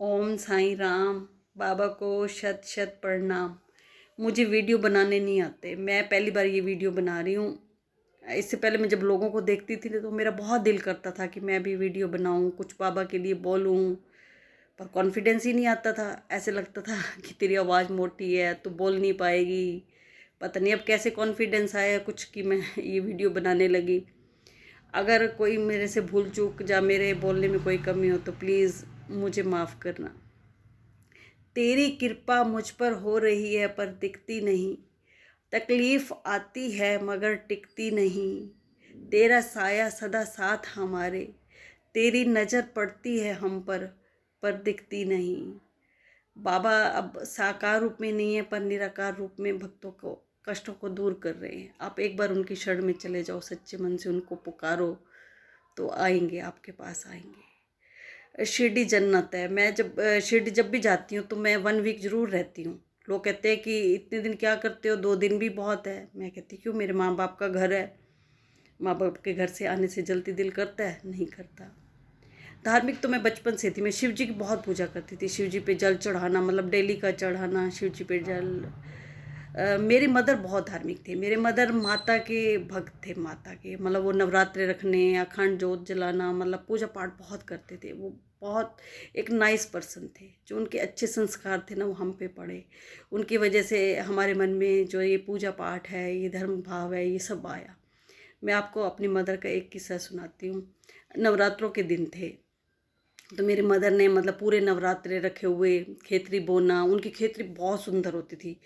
ओम साईं राम। बाबा को शत शत प्रणाम। मुझे वीडियो बनाने नहीं आते। मैं पहली बार ये वीडियो बना रही हूँ। इससे पहले मैं जब लोगों को देखती थी तो मेरा बहुत दिल करता था कि मैं भी वीडियो बनाऊँ, कुछ बाबा के लिए बोलूँ, पर कॉन्फिडेंस ही नहीं आता था। ऐसे लगता था कि तेरी आवाज़ मोटी है तो बोल नहीं पाएगी। पता नहीं अब कैसे कॉन्फिडेंस आया कुछ कि मैं ये वीडियो बनाने लगी। अगर कोई मेरे से भूल चूक या मेरे बोलने में कोई कमी हो तो प्लीज़ मुझे माफ़ करना। तेरी कृपा मुझ पर हो रही है पर दिखती नहीं। तकलीफ आती है मगर टिकती नहीं। तेरा साया सदा साथ हमारे। तेरी नज़र पड़ती है हम पर दिखती नहीं। बाबा अब साकार रूप में नहीं है पर निराकार रूप में भक्तों को कष्टों को दूर कर रहे हैं। आप एक बार उनकी शरण में चले जाओ, सच्चे मन से उनको पुकारो तो आएंगे, आपके पास आएंगे। शिरडी जन्नत है। मैं जब शिरडी जब भी जाती हूँ तो मैं 1 वीक ज़रूर रहती हूँ। लोग कहते हैं कि इतने दिन क्या करते हो, 2 दिन भी बहुत है। मैं कहती क्यों, मेरे माँ बाप का घर है। माँ बाप के घर से आने से जल्दी दिल करता है? नहीं करता। धार्मिक तो मैं बचपन से थी। मैं शिव जी की बहुत पूजा करती थी। शिव जी पे जल चढ़ाना, मतलब डेली का चढ़ाना शिव जी पे जल। मेरी मदर बहुत धार्मिक थे। मेरे मदर माता के भक्त थे। माता के मतलब वो नवरात्रे रखने, अखंड जोत जलाना, मतलब पूजा पाठ बहुत करते थे। वो बहुत एक नाइस पर्सन थे। जो उनके अच्छे संस्कार थे ना वो हम पे पड़े। उनकी वजह से हमारे मन में जो ये पूजा पाठ है, ये धर्म भाव है, ये सब आया। मैं आपको अपनी मदर का एक किस्सा सुनाती हूँ। नवरात्रों के दिन थे तो मेरी मदर ने मतलब पूरे नवरात्रे रखे हुए खेतरी बोना। उनकी खेतरी बहुत सुंदर होती थी।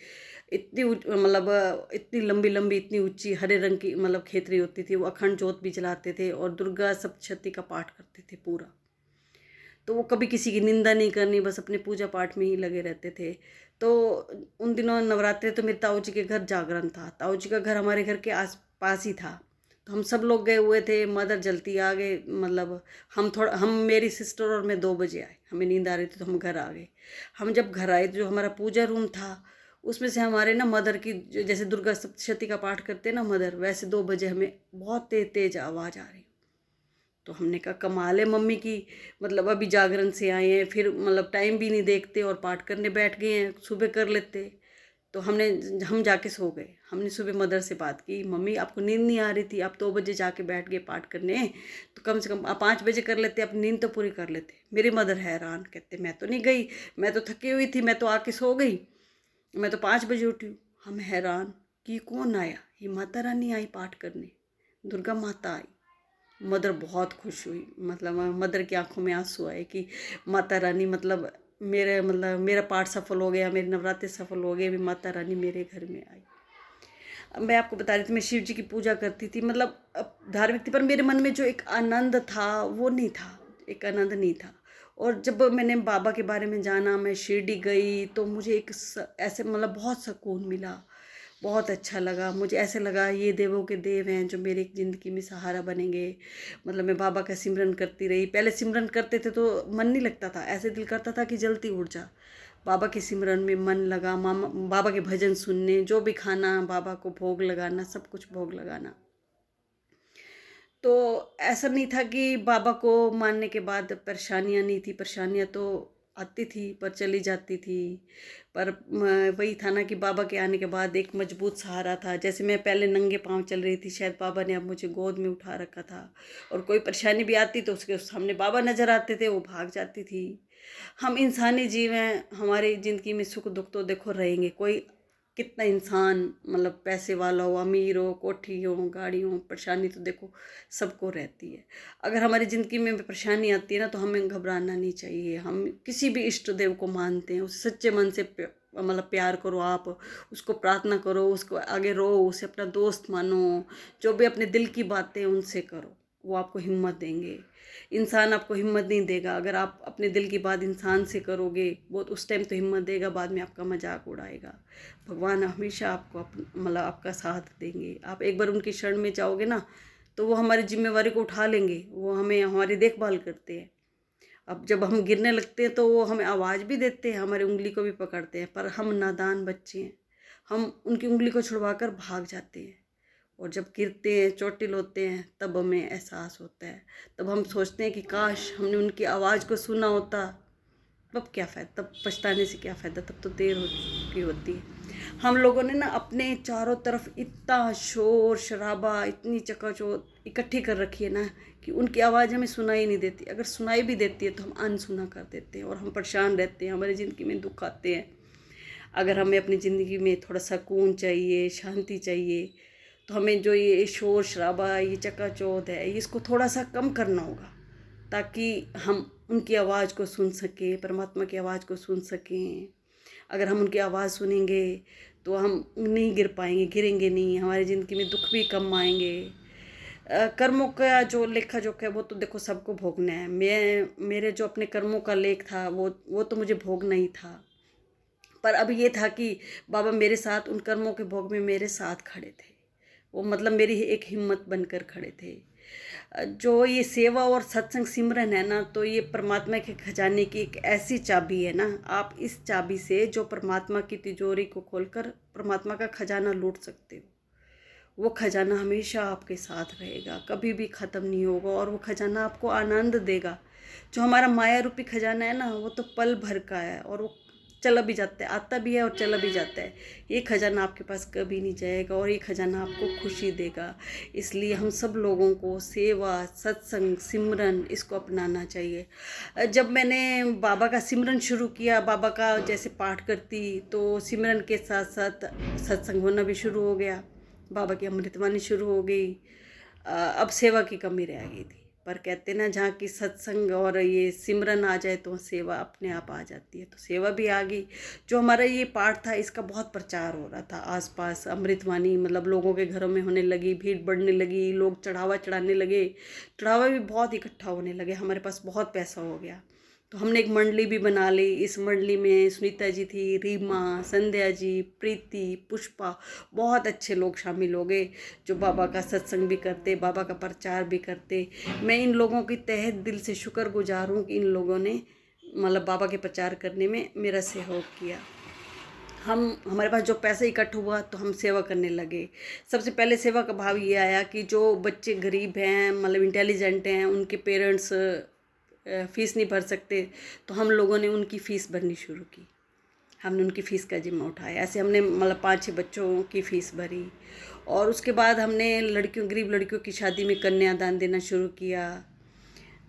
इतनी मतलब इतनी लंबी लंबी, इतनी ऊंची, हरे रंग की मतलब खेतरी होती थी। वो अखंड जोत भी जलाते थे और दुर्गा सप्तशती का पाठ करते थे पूरा। तो वो कभी किसी की निंदा नहीं करनी, बस अपने पूजा पाठ में ही लगे रहते थे। तो उन दिनों नवरात्रे तो मेरे ताऊ जी के घर जागरण था। ताऊ जी का घर हमारे घर के आस पास ही था। तो हम सब लोग गए हुए थे। मदर जल्दी आ गए, मतलब हम मेरी सिस्टर और मैं 2 बजे आए। हमें नींद आ रही थी तो हम घर आ गए। हम जब घर आए तो जो हमारा पूजा रूम था उसमें से हमारे ना मदर की जैसे दुर्गा सप्तशती का पाठ करते हैं ना मदर, वैसे 2 बजे हमें बहुत तेज तेज आवाज़ आ रही। तो हमने कहा कमाल है मम्मी की, मतलब अभी जागरण से आए हैं, फिर मतलब टाइम भी नहीं देखते और पाठ करने बैठ गए हैं, सुबह कर लेते। तो हम जाके सो गए। हमने सुबह मदर से बात की, मम्मी आपको नींद नहीं आ रही थी, आप 2 बजे जाके बैठ गए पाठ करने, तो कम से कम आप 5 बजे कर लेते, अपनी नींद तो पूरी कर लेते। मेरी मदर हैरान, कहते मैं तो नहीं गई, मैं तो थकी हुई थी, मैं तो आके सो गई, मैं तो 5 बजे उठी हूँ। हम हैरान कि कौन आया, ये माता रानी आई पाठ करने, दुर्गा माता आई। मदर बहुत खुश हुई, मतलब मदर की आंखों में आंसू आए कि माता रानी मतलब मेरा पाठ सफल हो गया, मेरे नवरात्रे सफल हो गए, भी माता रानी मेरे घर में आई। अब मैं आपको बता रही थी मैं शिव जी की पूजा करती थी, मतलब धार्मिक थी, पर मेरे मन में जो एक आनंद था वो नहीं था, एक आनंद नहीं था। और जब मैंने बाबा के बारे में जाना, मैं शिरडी गई तो मुझे ऐसे मतलब बहुत सुकून मिला, बहुत अच्छा लगा। मुझे ऐसे लगा ये देवों के देव हैं जो मेरी ज़िंदगी में सहारा बनेंगे। मतलब मैं बाबा का सिमरन करती रही। पहले सिमरन करते थे तो मन नहीं लगता था, ऐसे दिल करता था कि जल्दी उठ जा। बाबा के सिमरन में मन लगा, मामा बाबा के भजन सुनने, जो भी खाना बाबा को भोग लगाना, सब कुछ भोग लगाना। तो ऐसा नहीं था कि बाबा को मानने के बाद परेशानियां नहीं थी। परेशानियां तो आती थी पर चली जाती थी। पर वही था ना कि बाबा के आने के बाद एक मजबूत सहारा था। जैसे मैं पहले नंगे पांव चल रही थी, शायद बाबा ने अब मुझे गोद में उठा रखा था। और कोई परेशानी भी आती तो उसके सामने बाबा नजर आते थे, वो भाग जाती थी। हम इंसानी जीव हैं, हमारी ज़िंदगी में सुख दुख तो देखो रहेंगे। कोई कितना इंसान मतलब पैसे वाला हो, अमीर हो, कोठी हो, गाड़ी हो, परेशानी तो देखो सबको रहती है। अगर हमारी ज़िंदगी में परेशानी आती है ना तो हमें घबराना नहीं चाहिए। हम किसी भी इष्ट देव को मानते हैं, उसे सच्चे मन से मतलब प्यार करो, आप उसको प्रार्थना करो, उसको आगे रो, उसे अपना दोस्त मानो। जो भी अपने दिल की बातें उनसे करो, वो आपको हिम्मत देंगे। इंसान आपको हिम्मत नहीं देगा। अगर आप अपने दिल की बात इंसान से करोगे, वो उस टाइम तो हिम्मत देगा, बाद में आपका मजाक उड़ाएगा। भगवान हमेशा आपको मतलब आपका साथ देंगे। आप एक बार उनकी शरण में जाओगे ना तो वो हमारी जिम्मेवारी को उठा लेंगे। वो हमें हमारी देखभाल करते हैं। अब जब हम गिरने लगते हैं तो वो हमें आवाज़ भी देते हैं, हमारी उंगली को भी पकड़ते हैं, पर हम नादान बच्चे हैं, हम उनकी उंगली को छुड़वाकर भाग जाते हैं। और जब गिरते हैं, चोटिल होते हैं, तब हमें एहसास होता है। तब हम सोचते हैं कि काश हमने उनकी आवाज़ को सुना होता, तब क्या फ़ायदा, तब पछताने से क्या फ़ायदा, तब तो देर हो चुकी होती है। हम लोगों ने ना अपने चारों तरफ इतना शोर शराबा, इतनी चकाचौंध इकट्ठी कर रखी है ना कि उनकी आवाज़ हमें सुनाई नहीं देती। अगर सुनाई भी देती है तो हम अनसुना कर देते हैं और हम परेशान रहते हैं, हमारी ज़िंदगी में दुख आते हैं। अगर हमें अपनी ज़िंदगी में थोड़ा सुकून चाहिए, शांति चाहिए, तो हमें जो ये शोर शराबा, ये चकाचौंध है, इसको थोड़ा सा कम करना होगा, ताकि हम उनकी आवाज़ को सुन सकें, परमात्मा की आवाज़ को सुन सकें। अगर हम उनकी आवाज़ सुनेंगे तो हम नहीं गिर पाएंगे, गिरेंगे नहीं, हमारी ज़िंदगी में दुख भी कम आएंगे। कर्मों का जो लेखा जोखा है वो तो देखो सबको भोगना है। मेरे जो अपने कर्मों का लेख था वो तो मुझे भोगना ही था। पर अब ये था कि बाबा मेरे साथ उन कर्मों के भोग में मेरे साथ खड़े थे। वो मतलब मेरी एक हिम्मत बनकर खड़े थे। जो ये सेवा और सत्संग सिमरन है ना, तो ये परमात्मा के खजाने की एक ऐसी चाबी है ना, आप इस चाबी से जो परमात्मा की तिजोरी को खोलकर परमात्मा का खजाना लूट सकते हो। वो खजाना हमेशा आपके साथ रहेगा, कभी भी ख़त्म नहीं होगा, और वो खजाना आपको आनंद देगा। जो हमारा माया रूपी खजाना है ना, वो तो पल भर का है और वो चला भी जाता है, आता भी है और चला भी जाता है। ये खजाना आपके पास कभी नहीं जाएगा और ये खजाना आपको खुशी देगा। इसलिए हम सब लोगों को सेवा, सत्संग, सिमरन इसको अपनाना चाहिए। जब मैंने बाबा का सिमरन शुरू किया, बाबा का जैसे पाठ करती, तो सिमरन के साथ साथ सत्संग होना भी शुरू हो गया, बाबा की अमृतवाणी शुरू हो गई। अब सेवा की कमी रह गई थी, पर कहते ना जहाँ की सत्संग और ये सिमरन आ जाए तो सेवा अपने आप आ जाती है, तो सेवा भी आ गई। जो हमारा ये पाठ था इसका बहुत प्रचार हो रहा था आसपास, अमृतवाणी मतलब लोगों के घरों में होने लगी, भीड़ बढ़ने लगी, लोग चढ़ावा चढ़ाने लगे, चढ़ावा भी बहुत इकट्ठा होने लगे, हमारे पास बहुत पैसा हो गया। तो हमने एक मंडली भी बना ली। इस मंडली में सुनीता जी थी, रीमा, संध्या जी, प्रीति, पुष्पा, बहुत अच्छे लोग शामिल हो गए जो बाबा का सत्संग भी करते, बाबा का प्रचार भी करते। मैं इन लोगों की तहे दिल से शुक्रगुजार हूँ कि इन लोगों ने मतलब बाबा के प्रचार करने में मेरा सहयोग किया। हमारे पास जो पैसा इकट्ठा हुआ तो हम सेवा करने लगे। सबसे पहले सेवा का भाव ये आया कि जो बच्चे गरीब हैं, मतलब इंटेलिजेंट हैं, उनके पेरेंट्स फ़ीस नहीं भर सकते, तो हम लोगों ने उनकी फ़ीस भरनी शुरू की। हमने उनकी फ़ीस का जिम्मा उठाया। ऐसे हमने मतलब 5-6 बच्चों की फ़ीस भरी, और उसके बाद हमने गरीब लड़कियों की शादी में कन्यादान देना शुरू किया।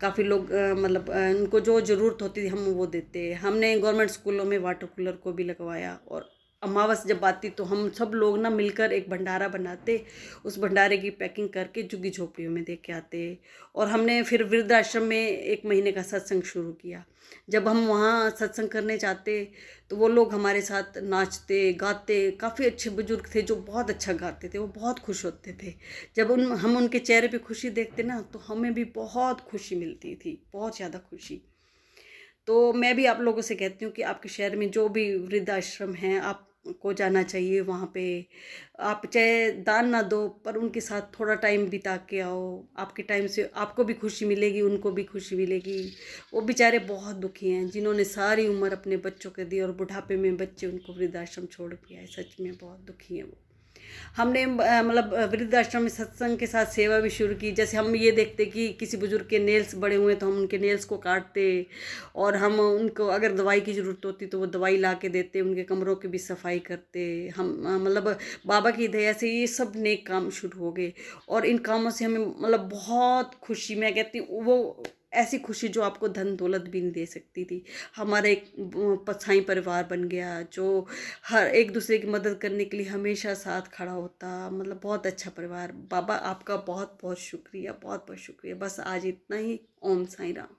काफ़ी लोग मतलब उनको जो ज़रूरत होती थी हम वो देते। हमने गवर्नमेंट स्कूलों में वाटर कूलर को भी लगवाया, और अमावस जब आती तो हम सब लोग ना मिलकर एक भंडारा बनाते, उस भंडारे की पैकिंग करके झुग्गी झोपड़ियों में दे के आते। और हमने फिर वृद्धाश्रम में 1 महीने का सत्संग शुरू किया। जब हम वहाँ सत्संग करने जाते तो वो लोग हमारे साथ नाचते गाते, काफ़ी अच्छे बुजुर्ग थे जो बहुत अच्छा गाते थे, वो बहुत खुश होते थे। जब हम उनके चेहरे पे खुशी देखते ना तो हमें भी बहुत खुशी मिलती थी, बहुत ज़्यादा खुशी। तो मैं भी आप लोगों से कहती हूँ कि आपके शहर में जो भी वृद्धाश्रम हैं, आपको जाना चाहिए वहाँ पे। आप चाहे दान ना दो, पर उनके साथ थोड़ा टाइम बिता के आओ। आपके टाइम से आपको भी खुशी मिलेगी, उनको भी खुशी मिलेगी। वो बेचारे बहुत दुखी हैं जिन्होंने सारी उम्र अपने बच्चों को दी और बुढ़ापे में बच्चे उनको वृद्धाश्रम छोड़ के आए, सच में बहुत दुखी हैं वो। हमने मतलब वृद्धाश्रम में सत्संग के साथ सेवा भी शुरू की। जैसे हम ये देखते कि किसी बुजुर्ग के नेल्स बड़े हुए तो हम उनके नेल्स को काटते, और हम उनको अगर दवाई की ज़रूरत होती तो वो दवाई ला के देते, उनके कमरों की भी सफाई करते। हम मतलब बाबा की दया से ये सब नेक काम शुरू हो गए, और इन कामों से हमें मतलब बहुत खुशी, मैं कहती हूँ वो ऐसी खुशी जो आपको धन दौलत भी नहीं दे सकती थी। हमारा एक पछाई परिवार बन गया जो हर एक दूसरे की मदद करने के लिए हमेशा साथ खड़ा होता, मतलब बहुत अच्छा परिवार। बाबा आपका बहुत बहुत शुक्रिया, बहुत बहुत शुक्रिया। बस आज इतना ही। ओम साईं राम।